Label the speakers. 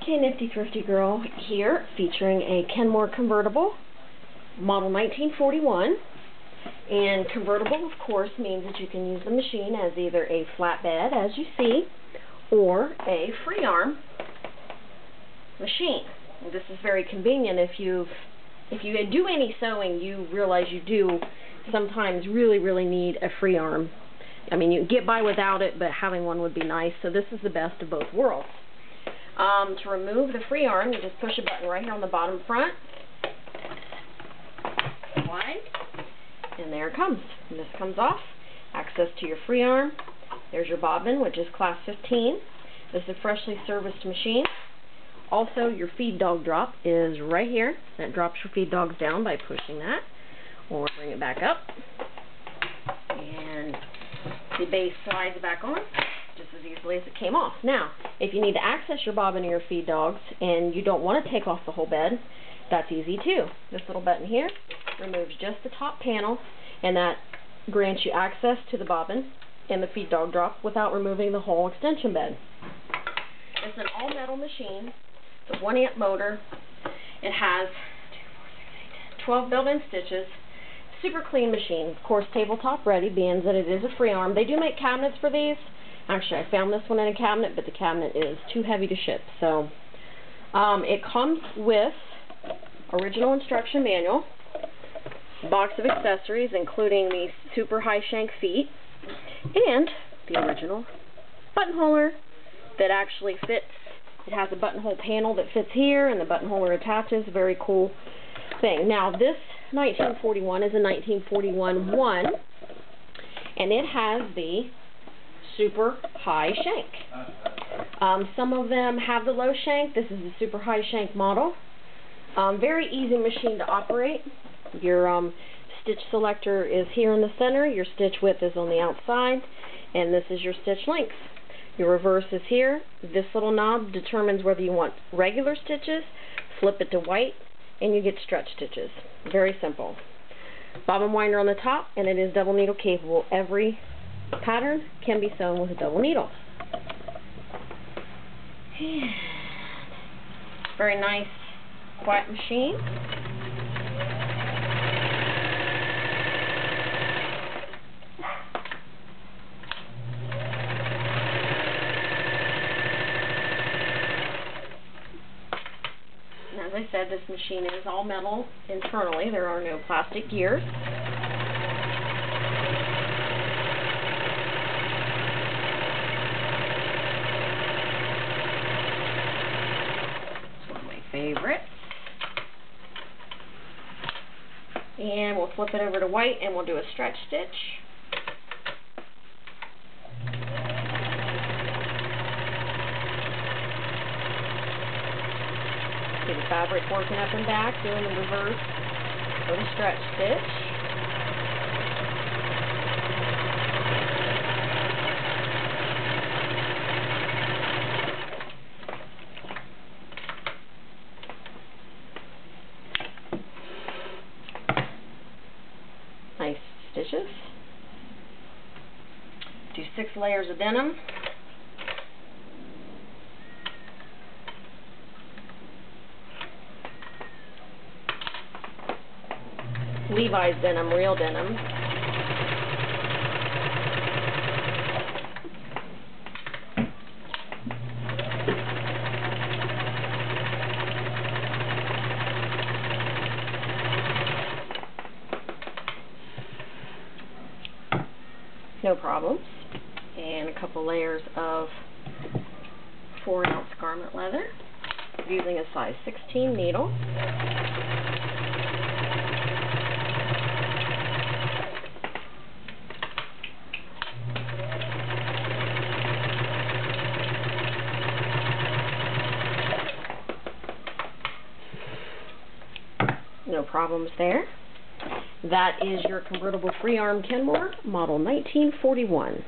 Speaker 1: Okay, Nifty Thrifty Girl here, featuring a Kenmore convertible, model 1941. And convertible, of course, means that you can use the machine as either a flatbed, as you see, or a free arm machine. And this is very convenient if you do any sewing. You realize you do sometimes really need a free arm. I mean, you can get by without it, but having one would be nice. So this is the best of both worlds. To remove the free arm, you just push a button right here on the bottom front. Slide. And there it comes. And this comes off. Access to your free arm. There's your bobbin, which is class 15. This is a freshly serviced machine. Also, your feed dog drop is right here. That drops your feed dogs down by pushing that. Or bring it back up. And the base slides back on just as easily as it came off. Now, if you need to access your bobbin or your feed dogs and you don't want to take off the whole bed, that's easy too. This little button here removes just the top panel, and that grants you access to the bobbin and the feed dog drop without removing the whole extension bed. It's an all-metal machine. It's a 1-amp motor. It has 12 built-in stitches. Super clean machine. Of course, tabletop ready, being that it is a free arm. They do make cabinets for these. Actually, I found this one in a cabinet, but the cabinet is too heavy to ship. So, it comes with original instruction manual, box of accessories, including the super high shank feet, and the original buttonholer that actually fits. It has a buttonhole panel that fits here, and the buttonholer attaches. Very cool thing. Now, this 1941 is a 1941-1, and it has the super high shank. Some of them have the low shank. This is the super high shank model. Very easy machine to operate. Your stitch selector is here in the center. Your stitch width is on the outside, and this is your stitch length. Your reverse is here. This little knob determines whether you want regular stitches, flip it to white, and you get stretch stitches. Very simple. Bobbin winder on the top, and it is double needle capable. Every pattern can be sewn with a double needle. Very nice, quiet machine. As I said, this machine is all metal internally. There are no plastic gears. It's one of my favorites. And we'll flip it over to white and we'll do a stretch stitch. See the fabric working up and back, doing the reverse or the stretch stitch. Nice stitches. Do 6 layers of denim. Levi's denim, real denim. No problems. And a couple layers of 4-ounce garment leather using a size 16 needle. No problems there. That is your convertible free arm Kenmore, model 1941.